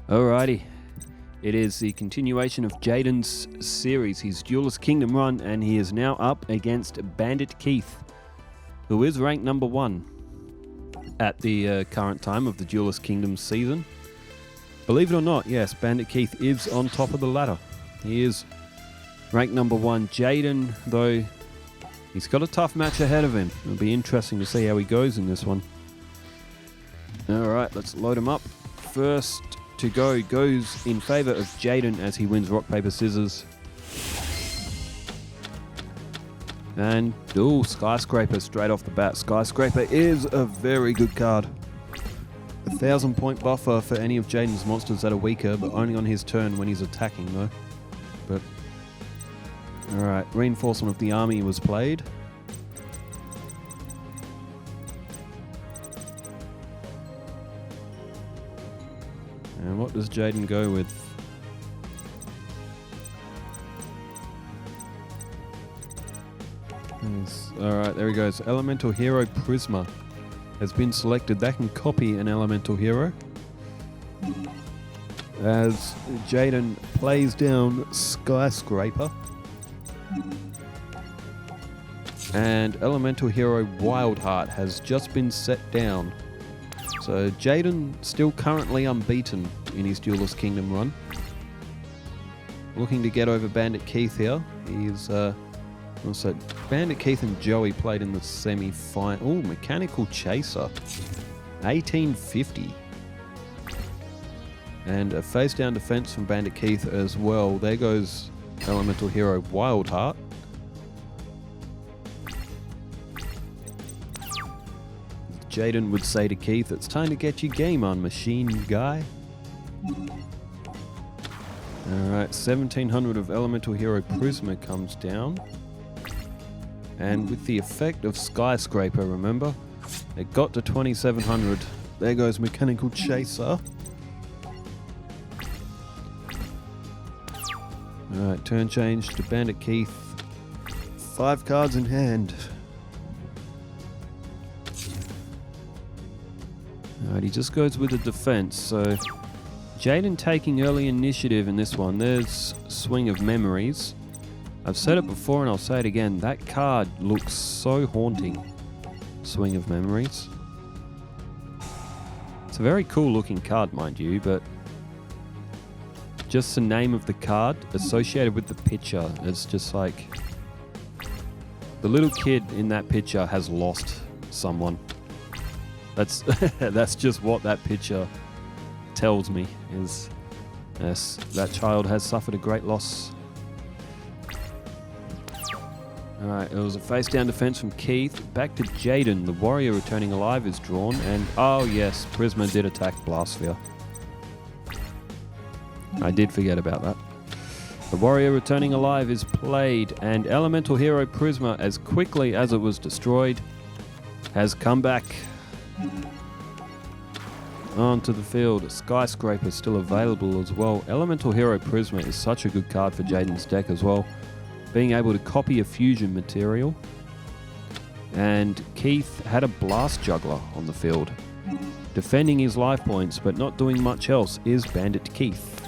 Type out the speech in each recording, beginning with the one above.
Alrighty. It is the continuation of Jaden's series, his Duelist Kingdom run, and he is now up against Bandit Keith, who is ranked number 1 at the current time of the Duelist Kingdom season. Believe it or not, yes, Bandit Keith is on top of the ladder. He is ranked number 1. Jaden, though, he's got a tough match ahead of him. It'll be interesting to see how he goes in this one. Alright, let's load him up. First to go goes in favor of Jaden as he wins rock, paper, scissors. And Duel Skyscraper straight off the bat. Skyscraper is a very good card. 1,000 point buffer for any of Jaden's monsters that are weaker, but only on his turn when he's attacking though. But alright, reinforcement of the army was played. And what does Jaden go with? Alright, there he goes. Elemental Hero Prisma has been selected. That can copy an Elemental Hero. As Jaden plays down Skyscraper. And Elemental Hero Wildheart has just been set down. So Jaden still currently unbeaten in his Duelist Kingdom run. Looking to get over Bandit Keith here. He's also Bandit Keith and Joey played in the semi-final. Oh, Mechanical Chaser. 1850. And a face-down defense from Bandit Keith as well. There goes Elemental Hero Wildheart. Jaden would say to Keith, it's time to get your game on, machine guy. Alright, 1,700 of Elemental Hero Prisma comes down. And with the effect of Skyscraper, remember? It got to 2,700. There goes Mechanical Chaser. Alright, turn change to Bandit Keith. 5 cards in hand. Alright, he just goes with the defense, so Jaden taking early initiative in this one. There's Swing of Memories. I've said it before and I'll say it again, that card looks so haunting. Swing of Memories. It's a very cool looking card, mind you, but just the name of the card associated with the picture, it's just like the little kid in that picture has lost someone. That's just what that picture tells me, is yes, that child has suffered a great loss. Alright, it was a face-down defense from Keith. Back to Jaden. The warrior returning alive is drawn, and oh yes, Prisma did attack Blastsphere. I did forget about that. The warrior returning alive is played, and Elemental Hero Prisma, as quickly as it was destroyed, has come back onto the field. Skyscraper still available as well. Elemental Hero Prisma is such a good card for Jaden's deck as well. Being able to copy a fusion material. And Keith had a Blast Juggler on the field. Defending his life points, but not doing much else, is Bandit Keith.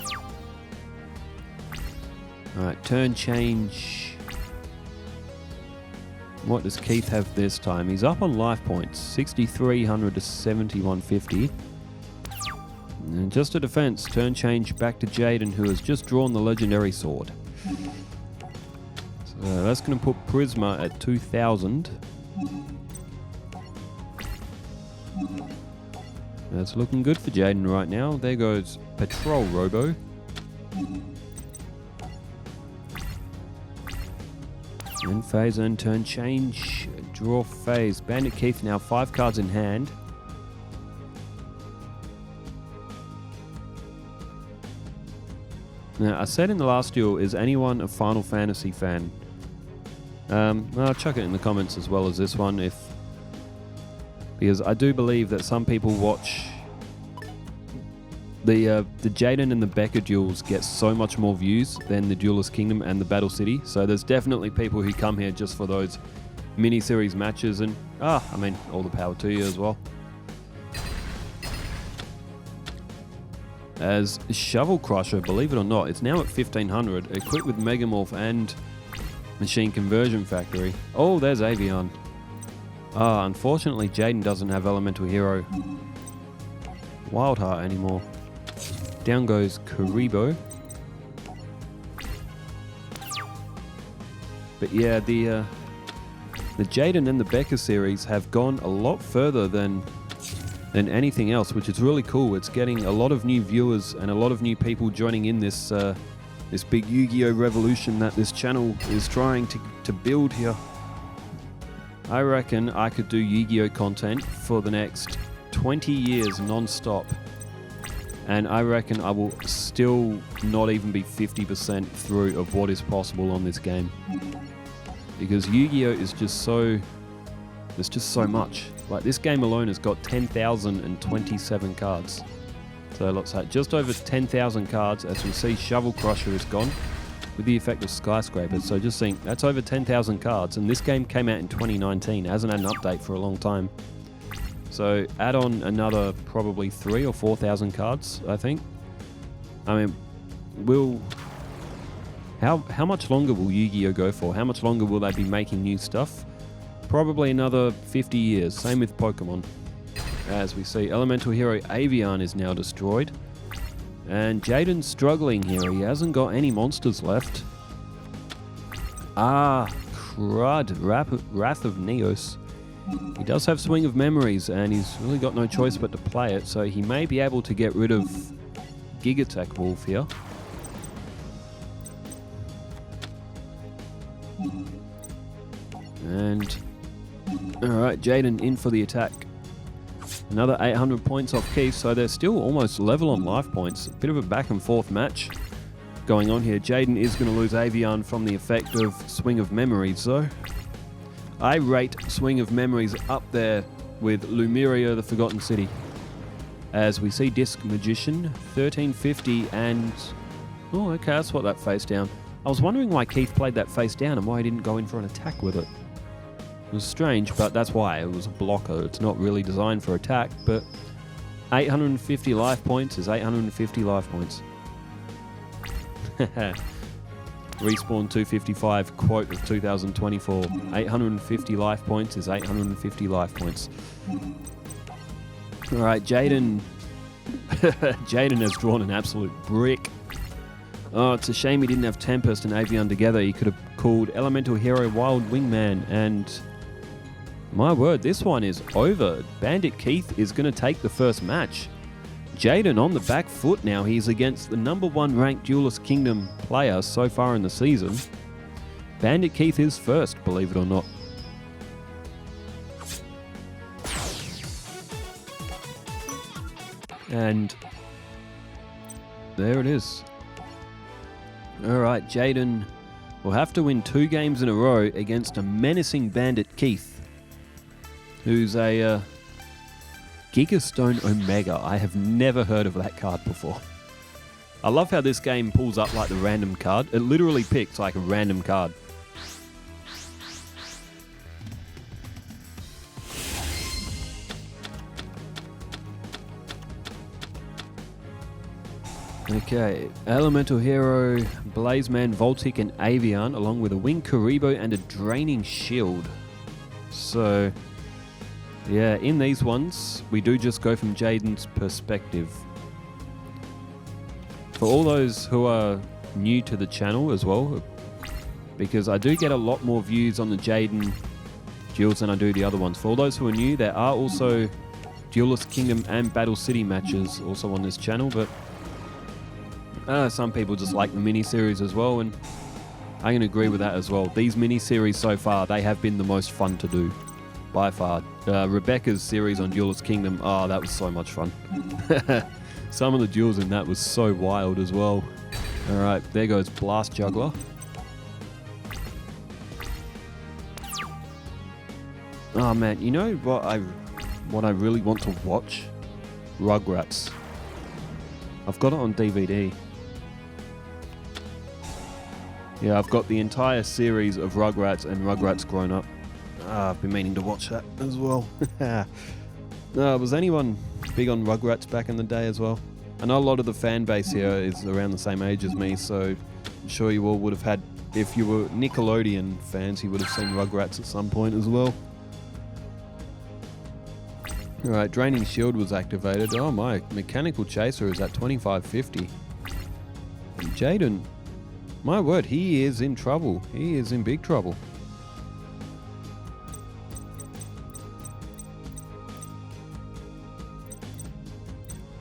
Alright, turn change. What does Keith have this time? He's up on life points, 6,300 to 7,150. And just a defense, turn change back to Jaden, who has just drawn the legendary sword. So that's going to put Prisma at 2,000. That's looking good for Jaden right now. There goes Patrol Robo. End phase and turn change. Draw phase. Bandit Keith now 5 cards in hand. Now, I said in the last duel, is anyone a Final Fantasy fan? I'll chuck it in the comments as well as this one, because I do believe that some people watch the Jaden and the Becca duels get so much more views than the Duelist Kingdom and the Battle City. So there's definitely people who come here just for those mini-series matches, and I mean, all the power to you as well. As Shovel Crusher, believe it or not, it's now at 1500, equipped with Megamorph and Machine Conversion Factory. Oh, there's Avian. Unfortunately, Jaden doesn't have Elemental Hero Wildheart anymore. Down goes Karibo. But yeah, the Jaden and the Becca series have gone a lot further than anything else, which is really cool. It's getting a lot of new viewers and a lot of new people joining in this this big Yu-Gi-Oh revolution that this channel is trying to build here. I reckon I could do Yu-Gi-Oh content for the next 20 years non-stop, and I reckon I will still not even be 50% through of what is possible on this game, because Yu-Gi-Oh is just so, there's just so much. Like, this game alone has got 10,027 cards. So it looks like just over 10,000 cards. As we see, Shovel Crusher is gone with the effect of Skyscraper. So just think, that's over 10,000 cards. And this game came out in 2019. It hasn't had an update for a long time. So add on another probably 3,000 or 4,000 cards, I think. I mean, how much longer will Yu-Gi-Oh go for? How much longer will they be making new stuff? Probably another 50 years. Same with Pokemon. As we see, Elemental Hero Avian is now destroyed. And Jaden's struggling here. He hasn't got any monsters left. Crud. Wrath of Neos. He does have Swing of Memories, and he's really got no choice but to play it, so he may be able to get rid of Gigatech Wolf here. And alright, Jaden in for the attack. Another 800 points off Keith, so they're still almost level on life points. A bit of a back and forth match going on here. Jaden is going to lose Avian from the effect of Swing of Memories, though. I rate Swing of Memories up there with Lumeria, the Forgotten City. As we see Disc Magician, 1350, and... oh, okay, that's what that face down. I was wondering why Keith played that face down and why he didn't go in for an attack with it. It was strange, but that's why. It was a blocker. It's not really designed for attack, but 850 life points is 850 life points. Respawn 255 quote of 2024. 850 life points is 850 life points. Alright, Jaden. Jaden has drawn an absolute brick. Oh, it's a shame he didn't have Tempest and Avian together. He could have called Elemental Hero Wild Wingman, and my word, this one is over. Bandit Keith is going to take the first match. Jaden on the back foot now. He's against the #1 ranked Duelist Kingdom player so far in the season. Bandit Keith is first, believe it or not. And there it is. Alright, Jaden will have to win 2 games in a row against a menacing Bandit Keith, who's a Gigastone Omega. I have never heard of that card before. I love how this game pulls up like the random card. It literally picks like a random card. Okay, Elemental Hero, Blazeman, Voltic, and Avian, along with a Winged Karibo and a Draining Shield. So, yeah, in these ones, we do just go from Jaden's perspective. For all those who are new to the channel as well, because I do get a lot more views on the Jaden duels than I do the other ones. For all those who are new, there are also Duelist Kingdom and Battle City matches also on this channel, but some people just like the mini-series as well, and I can agree with that as well. These mini-series so far, they have been the most fun to do, by far. Rebecca's series on Duelist Kingdom, oh, that was so much fun. Some of the duels in that was so wild as well. Alright, there goes Blast Juggler. Oh man, you know what I really want to watch? Rugrats. I've got it on DVD. Yeah, I've got the entire series of Rugrats and Rugrats Grown Up. I've been meaning to watch that as well. Was anyone big on Rugrats back in the day as well? I know a lot of the fan base here is around the same age as me, so I'm sure you all would have had, if you were Nickelodeon fans, you would have seen Rugrats at some point as well. Alright, Draining Shield was activated. Oh my, Mechanical Chaser is at 2550. And Jaden, my word, he is in trouble. He is in big trouble.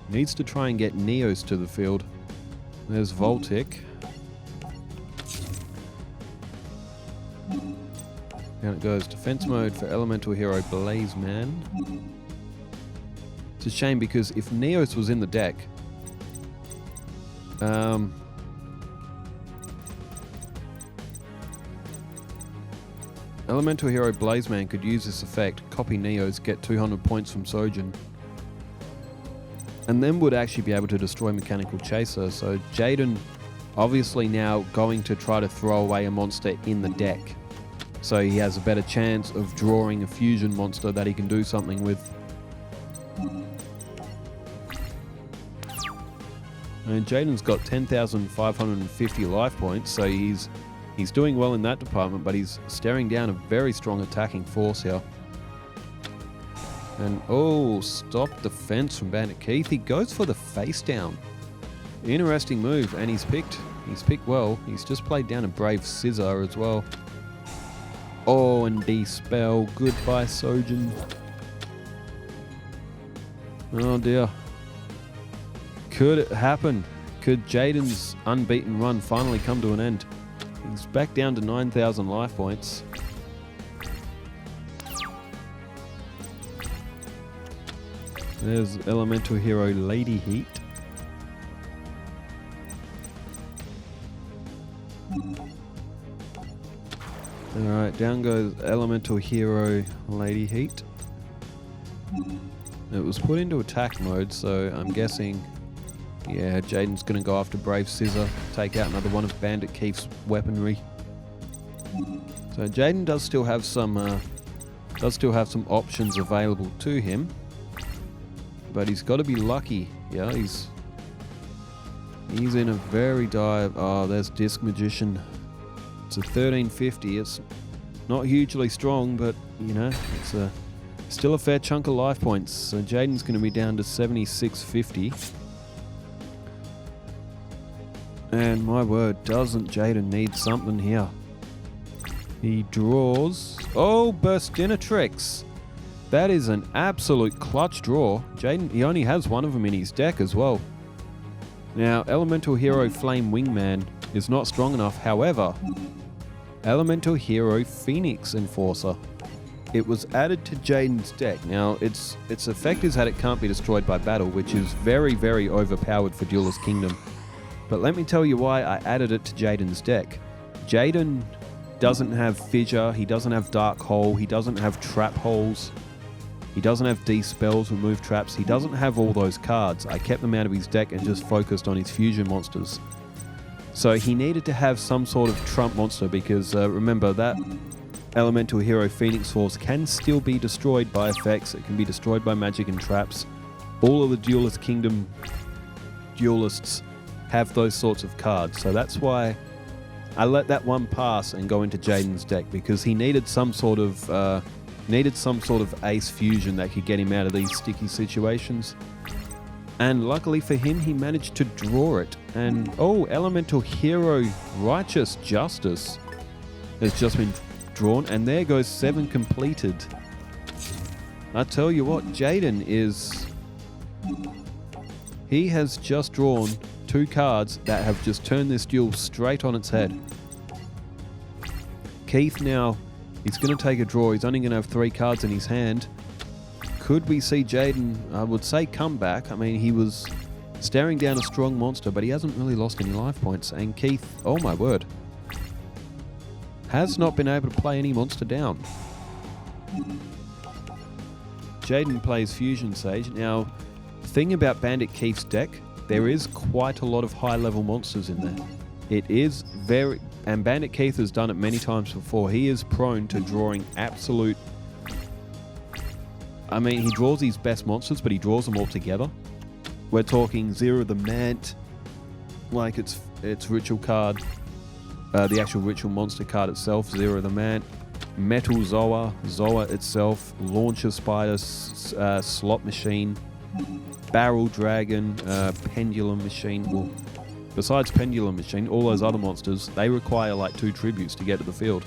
Needs to try and get Neos to the field. There's Voltic. Down it goes. Defense mode for Elemental Hero Blazeman. It's a shame because if Neos was in the deck, Elemental Hero Blazeman could use this effect, copy Neos, get 200 points from Sojin, and then would actually be able to destroy Mechanical Chaser. So Jaden obviously now going to try to throw away a monster in the deck, so he has a better chance of drawing a fusion monster that he can do something with. And Jaden's got 10,550 life points, so he's doing well in that department, but he's staring down a very strong attacking force here. And oh, stop defense from Bandit Keith. He goes for the face down. Interesting move, and he's picked well. He's just played down a Brave Scissor as well. Oh, and Dispel. Goodbye, Sojin. Oh dear. Could it happen? Could Jaden's unbeaten run finally come to an end? He's back down to 9,000 life points. There's Elemental Hero Lady Heat. Alright, down goes Elemental Hero Lady Heat. It was put into attack mode, so I'm guessing, yeah, Jaden's going to go after Brave Scissor, take out another one of Bandit Keith's weaponry. So Jaden does still have some options available to him, but he's got to be lucky. Yeah, he's in a very dire. Oh, there's Disc Magician. It's a 1350. It's not hugely strong, but you know, it's still a fair chunk of life points. So Jaden's going to be down to 7650. And my word, doesn't Jaden need something here? He draws. Oh, Burstinatrix. That is an absolute clutch draw. Jaden, he only has one of them in his deck as well. Now, Elemental Hero Flame Wingman is not strong enough. However, Elemental Hero Phoenix Enforcer. It was added to Jaden's deck. Now, its effect is that it can't be destroyed by battle, which is very, very overpowered for Duelist Kingdom. But let me tell you why I added it to Jaden's deck. Jaden doesn't have Fissure, he doesn't have Dark Hole, he doesn't have Trap Holes, he doesn't have D-Spells, Remove Traps, he doesn't have all those cards. I kept them out of his deck and just focused on his fusion monsters. So he needed to have some sort of trump monster because remember that Elemental Hero Phoenix Force can still be destroyed by effects, it can be destroyed by magic and traps. All of the Duelist Kingdom duelists have those sorts of cards, so that's why I let that one pass and go into Jaden's deck, because he needed some sort of ace fusion that could get him out of these sticky situations. And luckily for him, he managed to draw it. And oh, Elemental Hero Righteous Justice has just been drawn, and there goes 7 completed. I tell you what, Jaden he has just drawn 2 cards that have just turned this duel straight on its head. Keith now, he's going to take a draw. He's only going to have 3 cards in his hand. Could we see Jaden, I would say, come back? I mean, he was staring down a strong monster, but he hasn't really lost any life points. And Keith, oh my word, has not been able to play any monster down. Jaden plays Fusion Sage. Now, the thing about Bandit Keith's deck, there is quite a lot of high-level monsters in there. It is very... And Bandit Keith has done it many times before. He is prone to drawing absolute... I mean, he draws his best monsters, but he draws them all together. We're talking Zero the Mant, like its ritual card, the actual ritual monster card itself, Zero the Mant, Metal Zoa, Zoa itself, Launcher Spider, Slot Machine, Barrel Dragon, Pendulum Machine. Well, besides Pendulum Machine, all those other monsters, they require like 2 tributes to get to the field.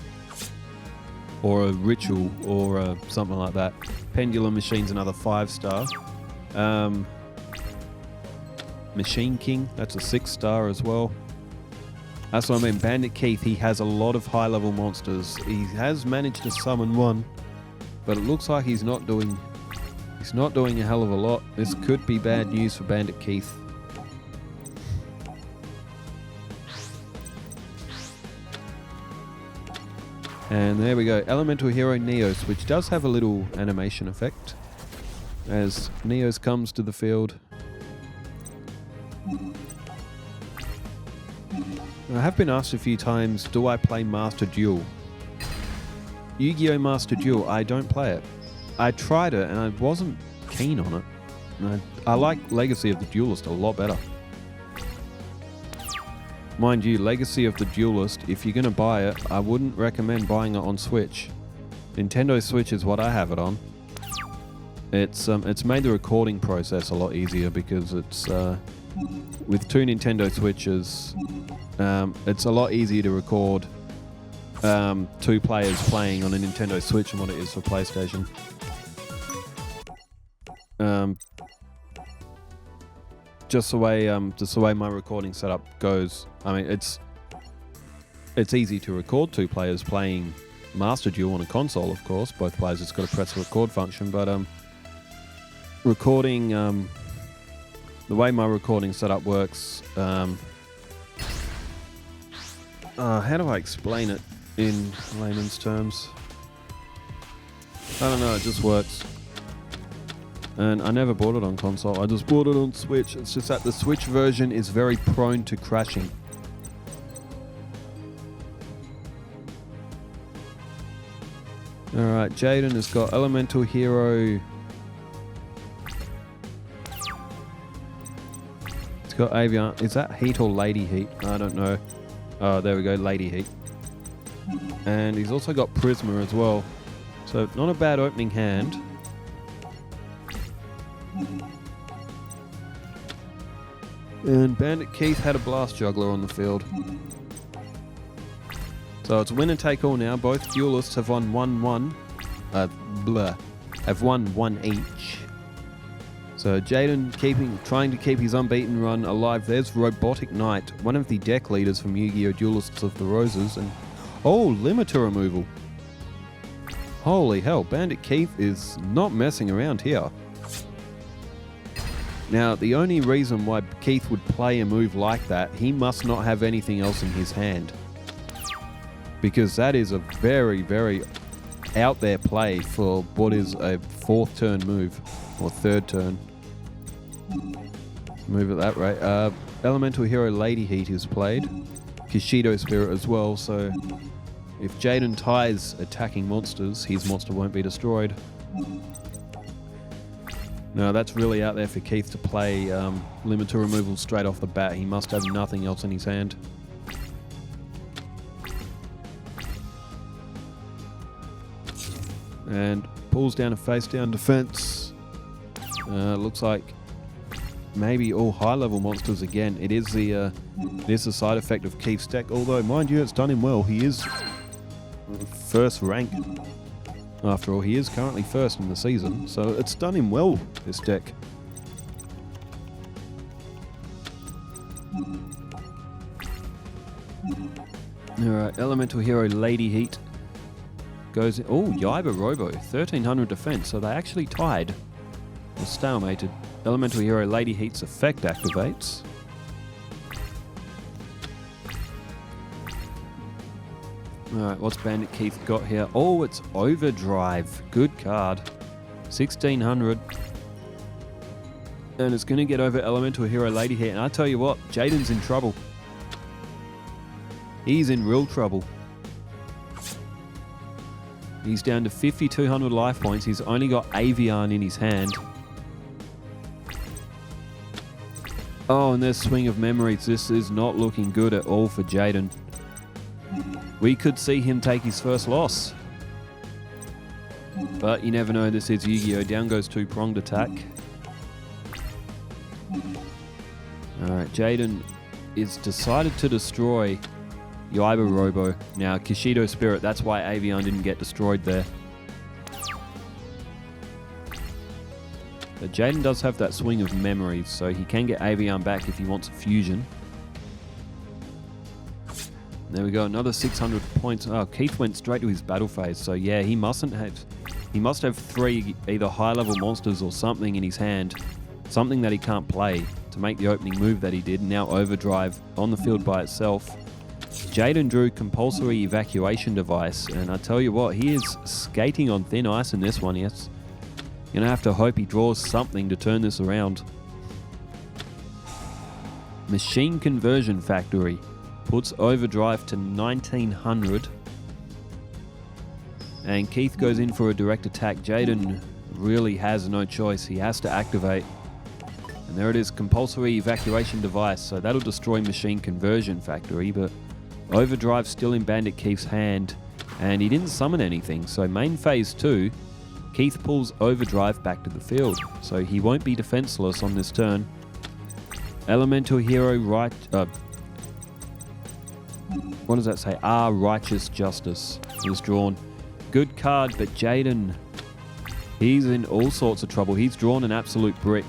Or a ritual, or something like that. Pendulum Machine's another 5-star. Machine King, that's a 6-star as well. That's what I mean. Bandit Keith, he has a lot of high-level monsters. He has managed to summon one, but it looks like he's not doing a hell of a lot. This could be bad news for Bandit Keith. And there we go, Elemental Hero Neos, which does have a little animation effect as Neos comes to the field. I have been asked a few times, do I play Master Duel? Yu-Gi-Oh! Master Duel, I don't play it. I tried it and I wasn't keen on it. I like Legacy of the Duelist a lot better. Mind you, Legacy of the Duelist, if you're going to buy it, I wouldn't recommend buying it on Switch. Nintendo Switch is what I have it on. It's made the recording process a lot easier because it's with 2 Nintendo Switches, it's a lot easier to record 2 players playing on a Nintendo Switch than what it is for PlayStation. Just the way my recording setup goes. I mean, it's easy to record 2 players playing Master Duel on a console, of course. Both players just got to press the record function, but recording, the way my recording setup works, how do I explain it in layman's terms? I don't know, it just works. And I never bought it on console, I just bought it on Switch. It's just that the Switch version is very prone to crashing. Alright, Jaden has got Elemental Hero. It's got Avian. Is that Heat or Lady Heat? I don't know. Oh, there we go, Lady Heat. And he's also got Prisma as well. So, not a bad opening hand. And Bandit Keith had a Blast Juggler on the field. So it's winner take all now. Both duelists have won 1-1. Have won 1 each. So Jaden trying to keep his unbeaten run alive. There's Robotic Knight, one of the deck leaders from Yu-Gi-Oh! Duelists of the Roses. And oh, limiter removal. Holy hell, Bandit Keith is not messing around here. Now, the only reason why Keith would play a move like that, he must not have anything else in his hand. Because that is a very, very out there play for what is a 4th turn move, or 3rd turn. Move at that rate. Elemental Hero Lady Heat is played. Kishido Spirit as well, so if Jaden ties attacking monsters, his monster won't be destroyed. No, that's really out there for Keith to play limiter removal straight off the bat. He must have nothing else in his hand. And pulls down a face-down defense. Looks like maybe all high-level monsters again. It is the side effect of Keith's deck. Although, mind you, it's done him well. He is first rank. After all, he is currently 1st in the season, so it's done him well, this deck. Alright, Elemental Hero Lady Heat goes in. Oh, Yaiba Robo, 1300 defense, so they actually tied. Or stalemated. Elemental Hero Lady Heat's effect activates. Alright, what's Bandit Keith got here? Oh, it's Overdrive. Good card. 1600. And it's going to get over Elemental Hero Lady Heat. And I tell you what, Jaden's in trouble. He's in real trouble. He's down to 5,200 life points. He's only got Avian in his hand. Oh, and there's Swing of Memories. This is not looking good at all for Jaden. We could see him take his first loss. But you never know, this is Yu-Gi-Oh! Down goes two-pronged attack. Alright, Jaden is decided to destroy Yaiba Robo. Now, Kishido Spirit, that's why Avian didn't get destroyed there. But Jaden does have that Swing of Memories, so he can get Avian back if he wants a fusion. There we go, another 600 points. Oh, Keith went straight to his battle phase, so yeah, he must have 3 either high-level monsters or something in his hand, something that he can't play to make the opening move that he did. Now Overdrive on the field by itself. Jaden drew Compulsory Evacuation Device, and I tell you what, he is skating on thin ice in this one. Yes, you're gonna have to hope he draws something to turn this around. Machine Conversion Factory puts Overdrive to 1900. And Keith goes in for a direct attack. Jaden really has no choice. He has to activate. And there it is, Compulsory Evacuation Device. So that'll destroy Machine Conversion Factory, but Overdrive's still in Bandit Keith's hand, and he didn't summon anything. So main phase 2, Keith pulls Overdrive back to the field. So he won't be defenseless on this turn. Elemental Hero what does that say? Righteous Justice is drawn. Good card, but Jaden, he's in all sorts of trouble. He's drawn an absolute brick.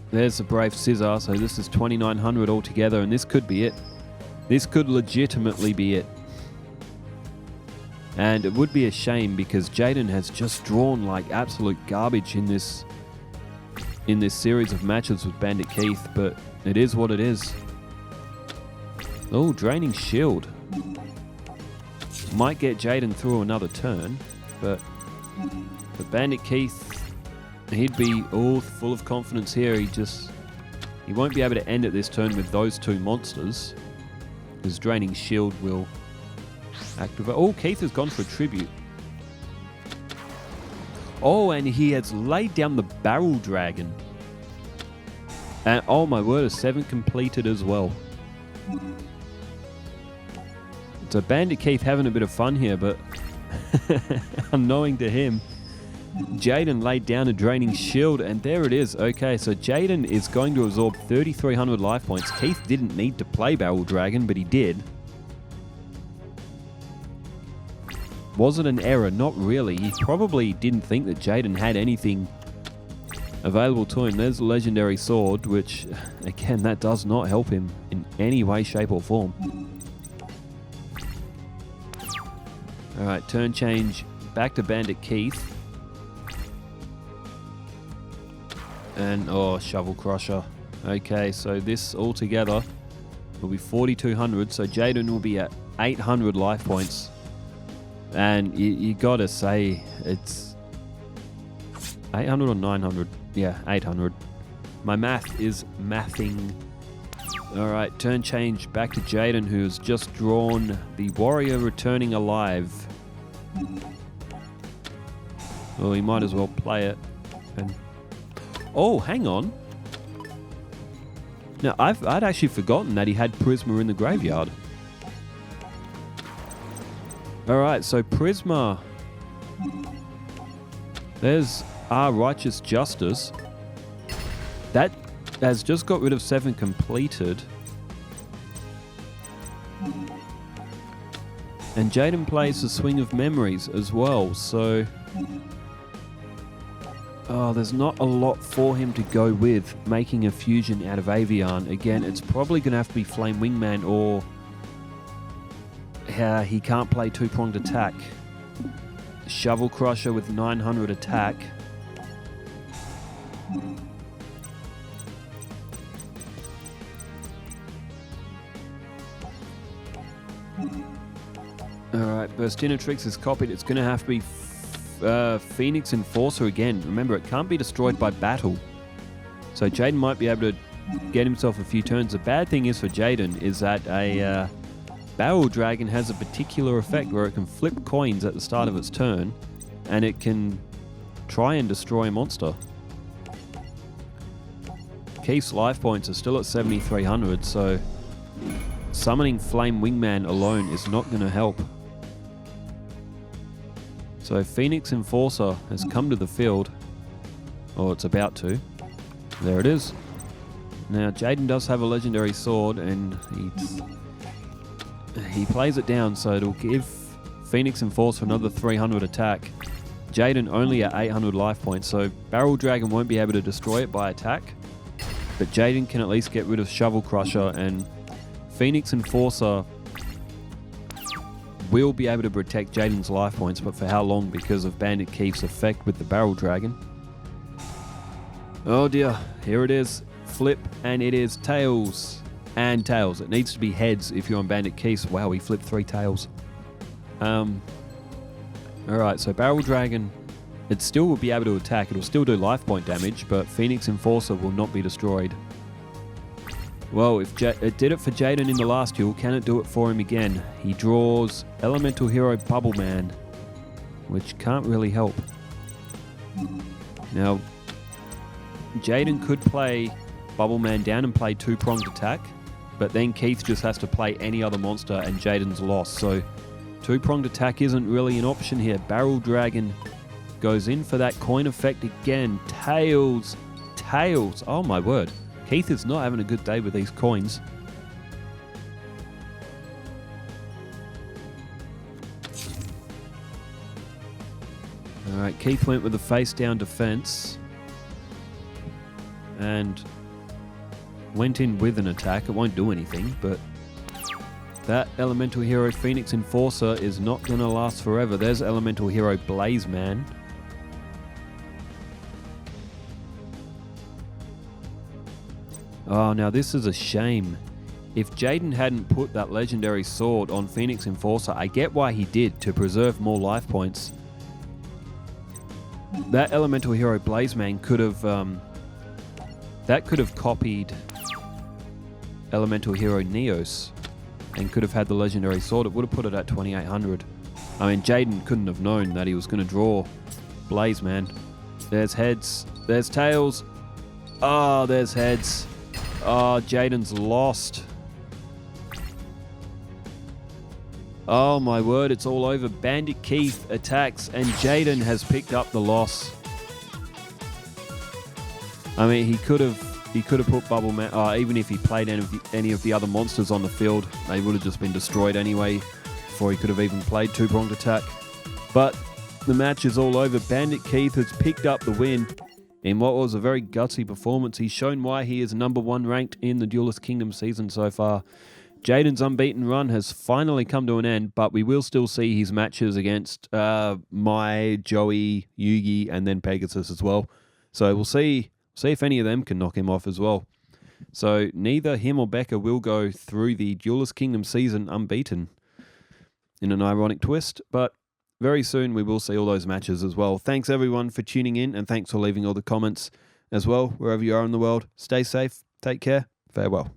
There's the Brave Scissor, so this is 2900 altogether, and this could be it. This could legitimately be it. And it would be a shame because Jaden has just drawn like absolute garbage in this series of matches with Bandit Keith, but it is what it is. Oh, Draining Shield. Might get Jaden through another turn, but the Bandit Keith, he'd be all full of confidence here. He won't be able to end it this turn with those 2 monsters. His Draining Shield will activate. Oh, Keith has gone for Tribute. Oh, and he has laid down the Barrel Dragon. And oh my word, a 7 completed as well. So Bandit Keith having a bit of fun here, but unknowing to him, Jaden laid down a Draining Shield, and there it is. Okay, so Jaden is going to absorb 3,300 life points. Keith didn't need to play Barrel Dragon, but he did. Was it an error? Not really. He probably didn't think that Jaden had anything available to him. There's a Legendary Sword, which, again, that does not help him in any way, shape, or form. Alright, turn change back to Bandit Keith. And, oh, Shovel Crusher. Okay, so this altogether will be 4,200. So Jaden will be at 800 life points. And you gotta say, it's 800 or 900? Yeah, 800. My math is mathing. Alright, turn change back to Jaden, who's just drawn the Warrior Returning Alive. Well, he might as well play it. And oh, hang on. Now, I'd actually forgotten that he had Prisma in the graveyard. Alright, so Prisma. There's Righteous Justice. That has just got rid of 7 completed. And Jaden plays the Swing of Memories as well, so there's not a lot for him to go with making a fusion out of Avian. Again, it's probably going to have to be Flame Wingman, or he can't play 2-pronged attack. Shovel Crusher with 900 attack. Alright, Burstinatrix is copied. It's going to have to be Phoenix Enforcer again. Remember, it can't be destroyed by battle. So Jaden might be able to get himself a few turns. The bad thing is for Jaden is that a Barrel Dragon has a particular effect where it can flip coins at the start of its turn, and it can try and destroy a monster. Keith's life points are still at 7,300, so summoning Flame Wingman alone is not going to help. So Phoenix Enforcer has come to the field, or it's about to. There it is. Now Jaden does have a legendary sword, and he plays it down, so it'll give Phoenix Enforcer another 300 attack. Jaden only at 800 life points, so Barrel Dragon won't be able to destroy it by attack, but Jaden can at least get rid of Shovel Crusher, and Phoenix Enforcer will be able to protect Jaden's life points, but for how long because of Bandit Keith's effect with the Barrel Dragon. Oh dear, here it is. Flip, and it is tails and tails. It needs to be heads if you're on Bandit Keith. Wow, we flipped 3 tails. Alright, so Barrel Dragon, it still will be able to attack. It'll still do life point damage, but Phoenix Enforcer will not be destroyed. Well, if it did it for Jaden in the last duel, can it do it for him again? He draws Elemental Hero Bubble Man, which can't really help. Now, Jaden could play Bubble Man down and play 2-pronged attack, but then Keith just has to play any other monster and Jaden's lost. So 2-pronged attack isn't really an option here. Barrel Dragon goes in for that coin effect again. Tails. Tails. Oh my word. Keith is not having a good day with these coins. Alright, Keith went with a face down defense and went in with an attack. It won't do anything, but that Elemental Hero Phoenix Enforcer is not going to last forever. There's Elemental Hero Blaze Man. Oh, now this is a shame. If Jaden hadn't put that legendary sword on Phoenix Enforcer, I get why he did, to preserve more life points. That Elemental Hero Blaze Man could have copied Elemental Hero Neos and could have had the legendary sword. It would have put it at 2,800. I mean, Jaden couldn't have known that he was going to draw Blaze Man. There's heads. There's tails. Oh, there's heads. Oh, Jaden's lost. Oh my word, it's all over. Bandit Keith attacks and Jaden has picked up the loss. I mean, he could have put Bubble Man, even if he played any of the other monsters on the field, they would have just been destroyed anyway before he could have even played 2-pronged attack. But the match is all over. Bandit Keith has picked up the win in what was a very gutsy performance. He's shown why he is #1 ranked in the Duelist Kingdom season so far. Jaden's unbeaten run has finally come to an end, but we will still see his matches against Mai, Joey, Yuki, and then Pegasus as well. So we'll see if any of them can knock him off as well. So neither him or Becca will go through the Duelist Kingdom season unbeaten, in an ironic twist, but very soon we will see all those matches as well. Thanks everyone for tuning in, and thanks for leaving all the comments as well, wherever you are in the world. Stay safe, take care, farewell.